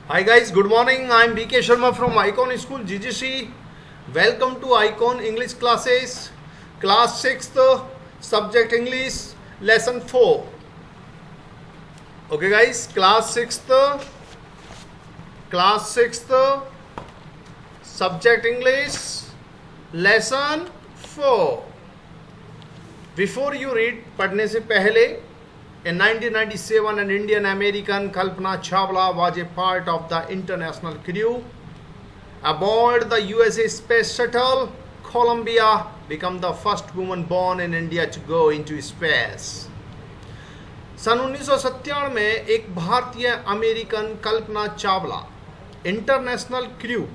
Hi guys, good morning. I am BK Sharma from Icon School GGC. Welcome to Icon English classes. Class 6th, subject English, lesson 4. Okay guys, class 6th, subject English, lesson 4. Before you read, पढ़ने से पहले, in 1997, an Indian-American Kalpana Chawla was a part of the international crew aboard the USA Space Shuttle. Columbia became the first woman born in India to go into space. सन 1997 में एक भारतीय American Kalpana Chawla international crew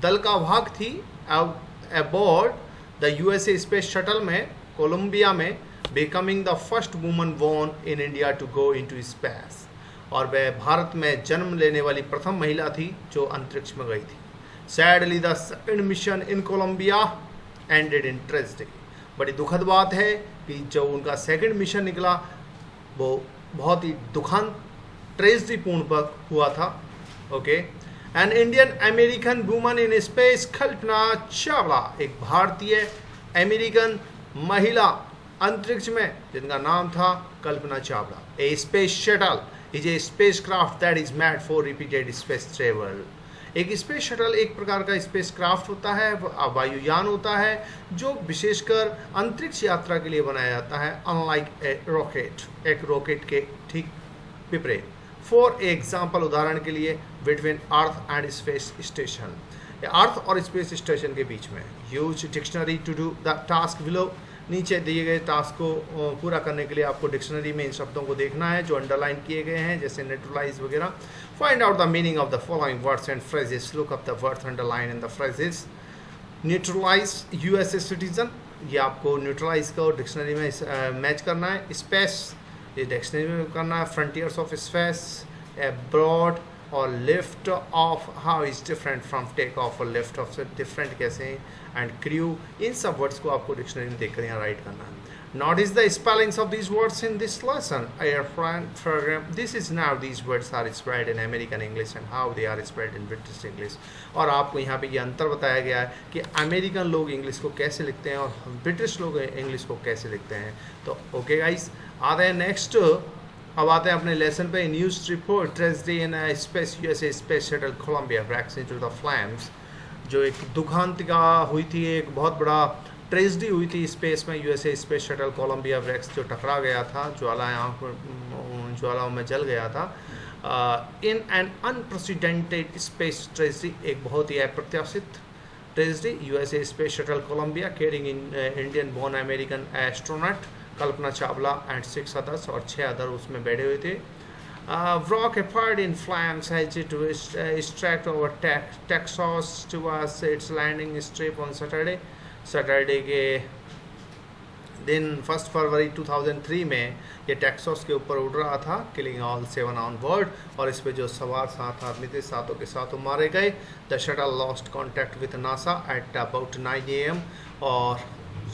दल का भाग थी aboard the USA space shuttle में Columbia में, becoming the first woman born in India to go into space, और वह भारत में जन्म लेने वाली प्रथम महिला थी जो अंतरिक्ष में गई थी. Sadly the second mission in Columbia ended in tragedy. बड़ी दुखद बात है कि जो उनका सेकंड मिशन निकला वो बहुत ही दुखांत ट्रेजेडीपूर्ण पर हुआ था. Okay, an Indian American woman in space Kalpana Chawla, एक भारतीय अमेरिकन महिला अंतरिक्ष में जिनका नाम था Kalpana Chawla. A space shuttle is a spacecraft that is made for repeated space travel. एक स्पेस शटल एक प्रकार का स्पेस क्राफ्ट होता है, वायुयान होता है जो विशेषकर अंतरिक्ष यात्रा के लिए बनाया जाता है, अनलाइक ए रॉकेट, एक रॉकेट के ठीक विपरीत. फॉर एग्जाम्पल, उदाहरण के लिए, between earth and space station, earth और स्पेस स्टेशन के बीच में. Use dictionary to do the task below. नीचे दिए गए टास्क को पूरा करने के लिए आपको डिक्शनरी में इन शब्दों को देखना है जो अंडरलाइन किए गए हैं, जैसे न्यूट्रलाइज वगैरह. Find out the meaning of the following words and phrases. Look up the words underline in the phrases. Neutralise USA citizen, ये आपको न्यूट्रलाइज को डिक्शनरी में मैच करना है. स्पेस, ये डिक्शनरी में करना है. फ्रंटियर्स ऑफ स्पेस, अब्रॉड और lift off, how is different from take off और लिफ्ट ऑफ से डिफरेंट कैसे हैं. एंड क्रू, इन सब वर्ड्स को आपको डिक्शनरी में देखकर यहाँ राइट करना है. Notice the spellings of these words in this lesson. This is now these words are spread in American English and how they are spread in British English. और आपको यहाँ पे ये अंतर बताया गया है कि अमेरिकन लोग इंग्लिश को कैसे लिखते हैं और ब्रिटिश लोग इंग्लिश को कैसे लिखते हैं. तो ओके गाइस, आते हैं नेक्स्ट. अब आते हैं अपने लेसन पे. News report, tragedy in space USA space shuttle Columbia breaks into the flames. जो एक दुखांतिका हुई थी, एक बहुत बड़ा ट्रेजेडी हुई थी स्पेस में. USA space shuttle Columbia breaks जो टकरा गया था, ज्वालाओं में जल गया था. In an unprecedented space tragedy, एक बहुत ही अप्रत्याशित tragedy. USA space shuttle Columbia carrying Indian born American astronaut Kalpana Chawla and 6 others, और 6 अदर उसमें बैठे हुए थे. Broke apart in flames as it was struck over Texas towards its landing strip on Saturday के दिन 1 फरवरी 2003 में ये टेक्सास के ऊपर उड़ रहा था, किलिंग ऑल 7 ऑन बोर्ड. और इस पे जो सवार 7 आदमी थे, सातों के सातों मारे गए. The shuttle lost contact with NASA at about 9 AM, और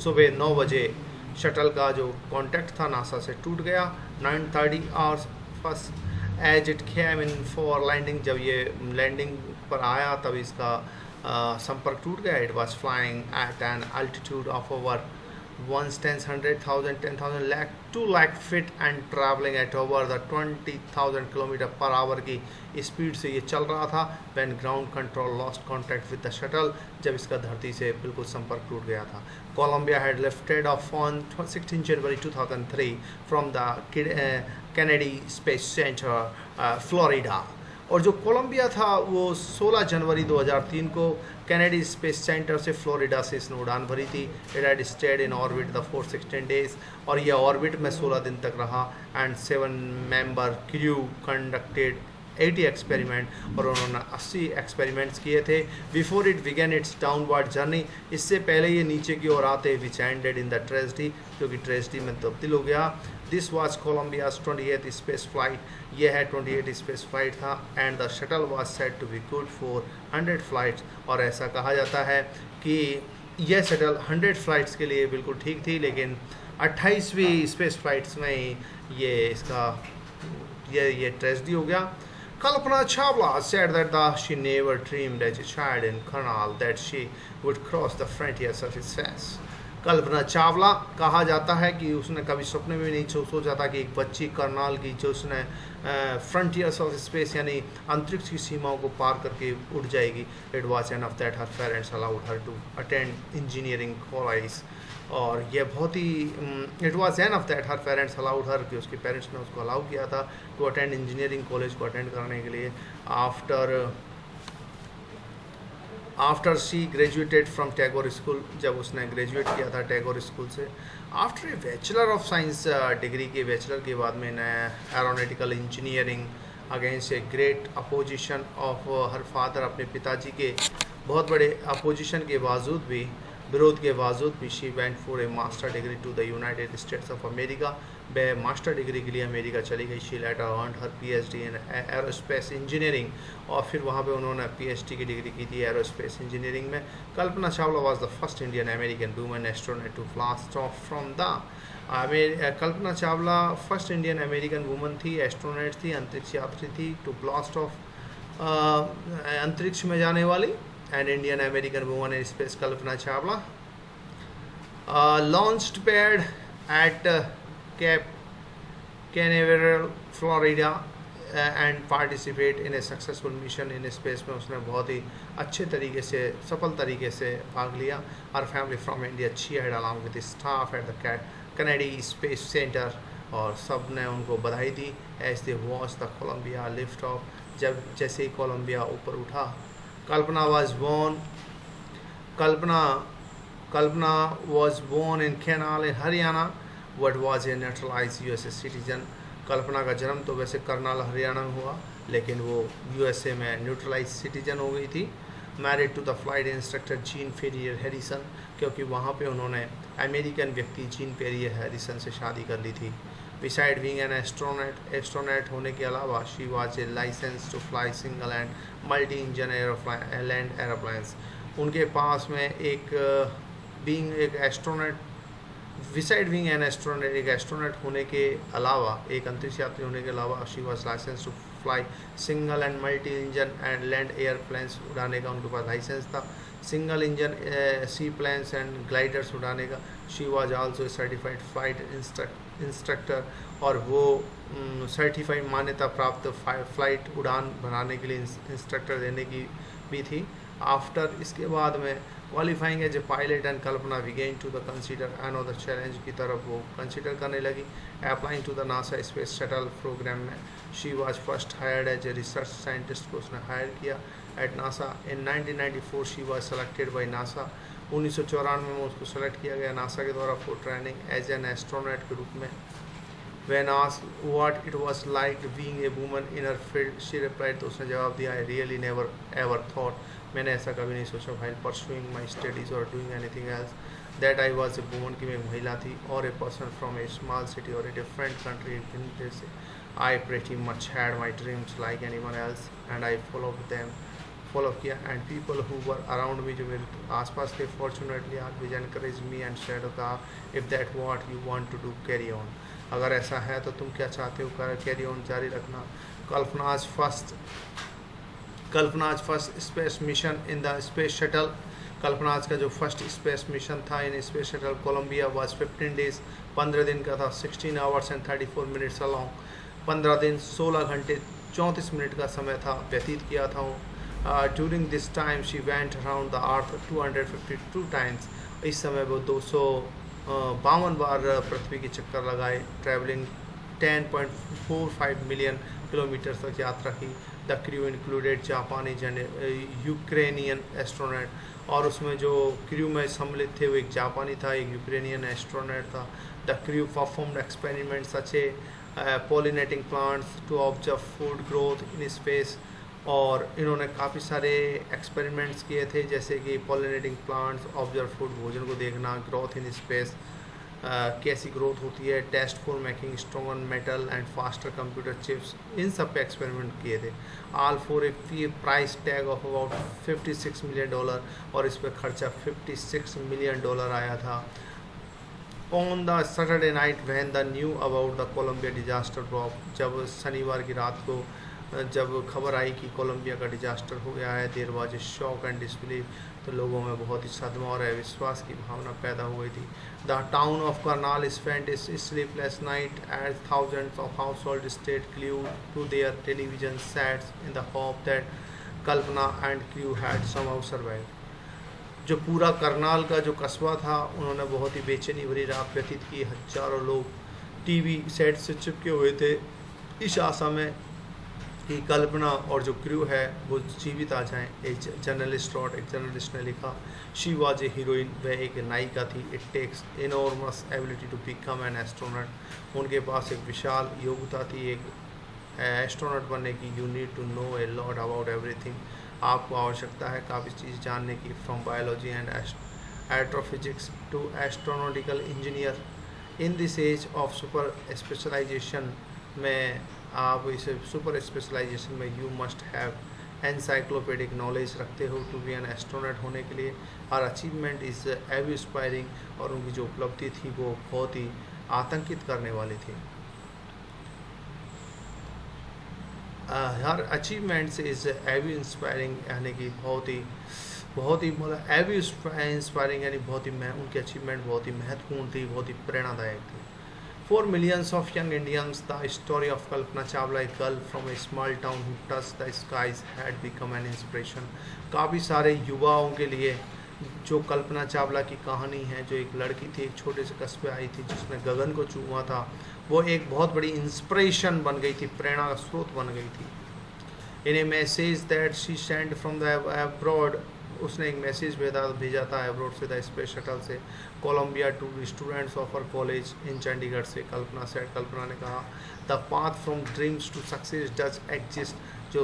सुबह 9 बजे शटल का जो कॉन्टैक्ट था नासा से टूट गया. 9:30 hours first as it came in for landing, जब ये लैंडिंग पर आया तब इसका संपर्क टूट गया. It was flying at an altitude of over 1,100,000 10,000 lakh 2 lakh feet and travelling at over the 20,000 kilometre per hour की स्पीड से ये चल रहा था. When ground control lost contact with the shuttle, जब इसका धरती से बिल्कुल संपर्क टूट गया था. Columbia had lifted off on 16 January 2003 from the Kennedy Space Center Florida. और जो कोलंबिया था वो 16 जनवरी 2003 को कैनेडी स्पेस सेंटर से फ्लोरिडा से इसने उड़ान भरी थी. It had stayed in orbit the for 16 days, और यह ऑर्बिट में 16 दिन तक रहा. And 7 member crew conducted 80 experiment, और उन्होंने 80 एक्सपेरिमेंट्स किए थे. Before it began its downward journey, इससे पहले ये नीचे की ओर आते, which ended in the tragedy, जो कि ट्रेजेडी में तब्दील हो गया. This was Columbia's 28th space flight, यह है 28 स्पेस फ्लाइट था. And the shuttle was said to be good for 100 flights, और ऐसा कहा जाता है कि यह शटल 100 फ्लाइट्स के लिए बिल्कुल ठीक थी, लेकिन 28वीं स्पेस फ्लाइट्स में ये इसका ये ट्रेजेडी हो गया. Kalpana Chawla said that she never dreamed as a child in Karnal that she would cross the frontiers of space. Kalpana Chawla कहा जाता है कि उसने कभी सपने में नहीं सोचा था कि एक बच्ची करनाल की जो उसने फ्रंटियर्स ऑफ स्पेस यानी अंतरिक्ष की सीमाओं को पार करके उड़ जाएगी. It was an of that her parents allowed her to attend engineering college. और यह बहुत ही it was an of that her parents allowed her कि उसके पेरेंट्स ने उसको अलाउ किया था टू अटेंड इंजीनियरिंग कॉलेज को अटेंड करने के लिए. After she graduated from Tagore school, जब उसने ग्रेजुएट किया था टैगोर स्कूल से. After a bachelor of science degree के बैचलर के बाद में aeronautical engineering against a great opposition of her father, अपने पिताजी के बहुत बड़े अपोजिशन के बावजूद भी, विरोध के बावजूद भी, she went for a master degree to the United States of America. वह मास्टर डिग्री के लिए अमेरिका चली गई. She later earned her PhD in aerospace engineering, और फिर वहाँ पे उन्होंने पीएचडी की डिग्री की थी एरोस्पेस इंजीनियरिंग में. Kalpana Chawla was the first Indian American woman astronaut to blast off from the Kalpana Chawla first Indian American woman थी, एस्ट्रोनॉट थी, अंतरिक्ष यात्री थी, टू ब्लास्ट ऑफ अंतरिक्ष में जाने वाली. And Indian American woman in space Kalpana Chawla launched pad at Cape Canaveral, Florida and participate in a successful mission in space. में उसने बहुत ही अच्छे तरीके से, सफल तरीके से भाग लिया. Her family from India cheered along with the staff at the Kennedy Space Center, और सब ने उनको बधाई दी as they watched the Columbia lift off, जब जैसे ही कोलंबिया ऊपर उठा. कल्पना was born in Karnal in Haryana, what was a naturalized USA citizen. कल्पना का जन्म तो वैसे करनाल हरियाणा में हुआ, लेकिन वो यूएसए में न्यूट्रलाइज सिटीजन हो गई थी. Married to the flight instructor Jean Pierre Harrison, क्योंकि वहाँ पे उन्होंने अमेरिकन व्यक्ति जीन फेरियर हैरिसन से शादी कर ली थी. बिसाइड बीइंग एन एस्ट्रोनॉट होने के अलावा, she was a licence to fly single and multi engine land aeroplanes. उनके पास में एक astronaut, beside being an astronaut, एक एस्ट्रोनॉट होने के अलावा, एक अंतरिक्ष यात्री होने के अलावा, she was licence to fly single and multi engine and land airplanes उड़ाने का उनके पास लाइसेंस था. Single engine sea planes and gliders उड़ाने का. She was also certified flight instructor, और वो सर्टिफाइड मान्यता प्राप्त फ्लाइट उड़ान बनाने के लिए इंस्ट्रक्टर देने की भी थी. आफ्टर, इसके बाद में qualifying as a pilot and Kalpana began to the consider another challenge की तरफ वो कंसीडर करने लगी. Applying to the NASA space shuttle program में she was first hired as a research scientist को उसने हायर किया at NASA. In 1994 she was selected by NASA. 1994 में उसको सेलेक्ट किया गया नासा के द्वारा for training as an astronaut के रूप में. When asked what it was like being a woman in her field, she replied, तो उसने जवाब दिया, I really never ever thought, मैंने ऐसा कभी नहीं सोचा, while pursuing my studies or doing anything else, that I was a woman, कि मैं एक महिला थी, or a person from a small city or a different country. I pretty much had my dreams like anyone else, and I followed किया. And people who were around me, जो मेरे आसपास थे, fortunately always encouraged me and said, if that what you want to do, carry on. अगर ऐसा है तो तुम क्या चाहते हो, कैरी ऑन, जारी रखना. Kalpana's first space mission in the space shuttle. Kalpana's का जो फर्स्ट स्पेस मिशन था in space shuttle Columbia was 15 days, 15 दिन का था. 16 आवर्स एंड 34 मिनट्स अलॉन्ग, 15 दिन 16 घंटे 34 मिनट का समय था, व्यतीत किया था. During this time she went around the earth 252 times. इस समय वो 252 बार पृथ्वी की चक्कर लगाए. ट्रैवलिंग 10.45 मिलियन किलोमीटर तक यात्रा की. The crew included Japanese and Ukrainian astronaut, और उसमें जो क्रू में सम्मिलित थे वो एक जापानी था, एक यूक्रेनियन एस्ट्रोनॉट था. The crew performed experiments such a pollinating plants to observe food growth in space, और इन्होंने काफ़ी सारे एक्सपेरिमेंट्स किए थे, जैसे कि पॉलिनेटिंग प्लांट्स, ऑब्जर्व फूड, भोजन को देखना, ग्रोथ इन स्पेस, कैसी ग्रोथ होती है, test for making stronger metal and faster computer chips, इन सब पे एक्सपेरिमेंट किए थे. All for a price tag of about $56 million, और इस पर खर्चा $56 मिलियन आया था. On the Saturday night when the new about the Columbia disaster drop, जब शनिवार की रात को जब खबर आई कि कोलंबिया का डिजास्टर हो गया है, there was a shock and disbelief, तो लोगों में बहुत ही सदमा और अविश्वास की भावना पैदा हो गई थी। The town of Karnal spent its sleepless night as thousands of household stayed glued to their television sets in the hope that Kalpana and crew had somehow survive. जो पूरा करनाल का जो कस्बा था, उन्होंने बहुत ही बेचैनी भरी रात व्यतीत की। हजारों लोग टीवी सेट से चिपके हुए थे इस आशा में कि कल्पना और जो क्रू है वो जीवित आ जाएं। एक जर्नलिस्ट ने लिखा, शी वाज ए हीरोइन, वह एक नायिका थी। It takes enormous ability to become an astronaut, उनके पास एक विशाल योग्यता थी एक एस्ट्रोनॉट बनने की। You need to know a lot about everything, आपको आवश्यकता है काफ़ी चीज़ जानने की, from biology and astrophysics to astronautical engineer. In this age of super specialisation में, आप इसे सुपर स्पेशलाइजेशन में you must have encyclopedic knowledge रखते हो टू बी एन एस्ट्रोनॉट होने के लिए। और अचीवमेंट इज़ एव इंस्पायरिंग, और उनकी जो उपलब्धि थी वो बहुत ही आतंकित करने वाली थी। हर अचीवमेंट्स इज़ एव इंस्पायरिंग, यानी कि बहुत ही मतलब एव इंस्पायरिंग, यानी बहुत ही उनकी अचीवमेंट बहुत ही महत्वपूर्ण थी, बहुत ही प्रेरणादायक थी। For millions of young Indians, the story of Kalpana Chawla, a girl from a small town who touched the skies, had become an inspiration. काफ़ी सारे युवाओं के लिए जो कल्पना चावला की कहानी है, जो एक लड़की थी, एक छोटे से कस्बे आई थी जिसने गगन को छुआ था, वो एक बहुत बड़ी इंस्पिरेशन बन गई थी, प्रेरणा का स्रोत बन गई थी। In a message that she send from the abroad, उसने एक मैसेज भेजा था अब्रोड से, द स्पेस शटल से, Columbia to students of our college in Chandigarh से। कल्पना ने कहा, the path from dreams to success does exist, जो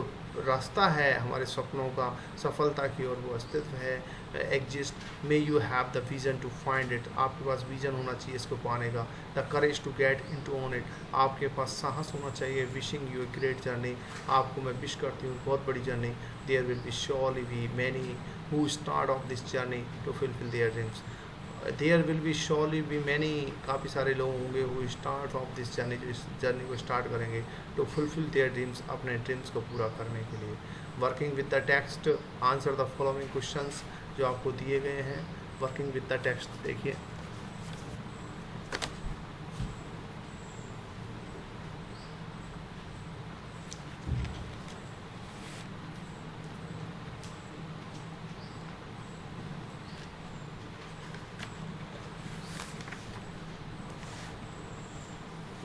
रास्ता है हमारे सपनों का सफलता की ओर वो अस्तित्व है, exist. May you have the vision to find it, आपके पास विजन होना चाहिए इसको पाने का। The courage to get in to on it, आपके पास साहस होना चाहिए। Wishing you a great journey, आपको मैं विश करती हूँ बहुत बड़ी journey. There will be surely be many who start off this journey to fulfill their dreams. There will be surely be many, काफ़ी सारे लोग होंगे who start off this journey, जो इस जर्नी को स्टार्ट करेंगे to fulfill their dreams, अपने dreams को पूरा करने के लिए। Working with the text, answer the following questions जो आपको दिए गए हैं। वर्किंग विद द टेक्स्ट देखिए,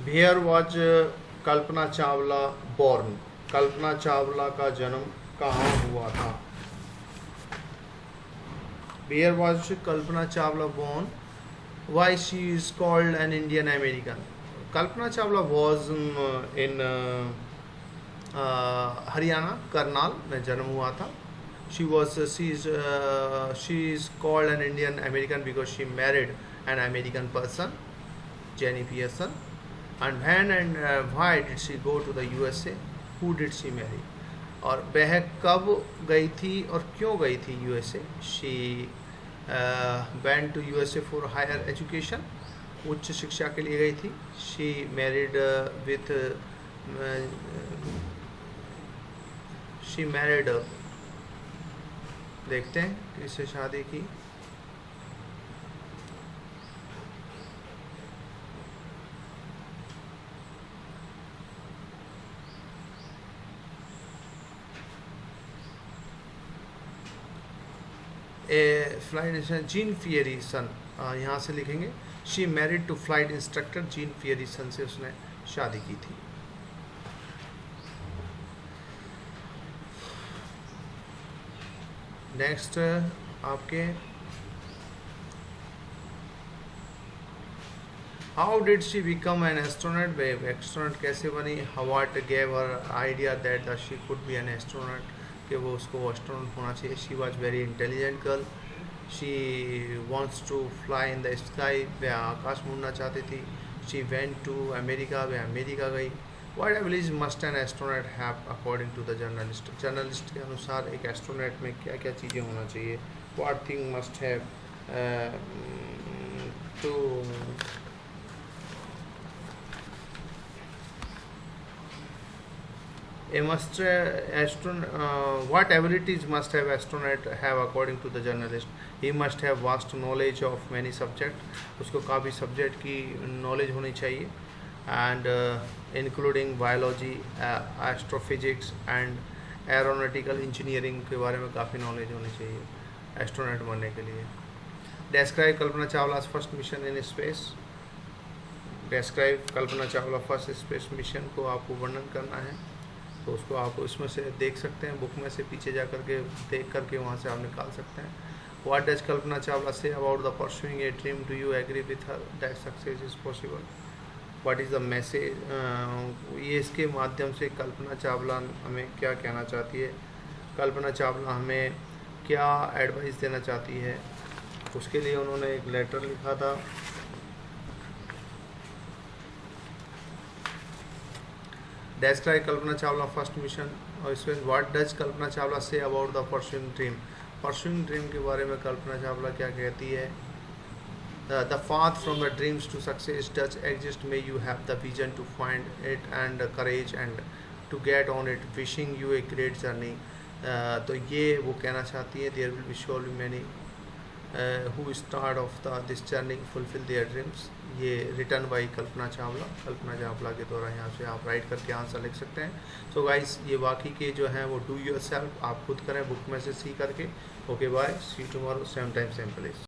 Where was Kalpana Chawla born? Kalpana Chawla का जन्म कहाँ हुआ था? Where was Kalpana Chawla born? Why she is called an Indian American? Kalpana Chawla was in Haryana, Karnal में जन्म हुआ था। She is called an Indian American because she married an American person, Jenny Pearson. And when and why did she go to the USA? Who did she marry? और वह कब गई थी और क्यों गई थी USA? She went to USA for higher education, उच्च शिक्षा के लिए गई थी। She married देखते हैं किससे शादी की। फ्लाइट इंस्ट्रक्टर जीन फियरीसन, यहाँ से लिखेंगे she married to flight instructor Jean Harrison से उसने शादी की थी। नेक्स्ट आपके, how did she become an astronaut, astronaut कैसे बनी। What gave her idea that the she could be an astronaut, कि वो उसको एस्ट्रोनॉट होना चाहिए। She was very intelligent girl, she wants to fly in the sky, वह आकाश में उड़ना चाहती थी। शी वेंट टू अमेरिका, वह अमेरिका गई। What abilities must an astronaut have according to the journalist, journalist के अनुसार एक एस्ट्रोनॉट में क्या क्या चीज़ें होना चाहिए। What thing must have to A must what abilities must have astronaut have according to the journalist? He must have vast knowledge of many subject. उसको काफ़ी सब्जेक्ट की नॉलेज होनी चाहिए, and including biology, astrophysics and aeronautical engineering के बारे में काफ़ी knowledge होनी चाहिए एस्ट्रोनॉट बनने के लिए. Describe Kalpana Chawla's first mission in space. Describe Kalpana Chawla first space mission को आपको वर्णन करना है, तो उसको आप उसमें से देख सकते हैं, बुक में से पीछे जा करके देख करके वहाँ से आप निकाल सकते हैं. What does Kalpana Chawla say about the pursuing a dream? Do you agree with her that success is possible? What is the message? ये इसके माध्यम से कल्पना चावला हमें क्या कहना चाहती है, कल्पना चावला हमें क्या एडवाइस देना चाहती है. उसके लिए उन्होंने एक लेटर लिखा था. Describe Kalpana Chawla first mission, और इसमें what does Kalpana Chawla say about the pursuing dream. Pursuing dream के बारे में कल्पना चावला क्या कहती है. The path from the dreams to success does exist, may you have the vision to find it and courage and to get on it, wishing you a great journey. तो ये वो कहना चाहती है, there will be surely many who start of this journey fulfill their dreams. ये written by Kalpana Chawla के द्वारा यहाँ से आप राइट करके आंसर लिख सकते हैं. सो गाइस, ये बाकी के जो हैं वो डू योर सेल्फ आप खुद करें बुक में से सी करके. Okay bye, see you tomorrow, same time same place.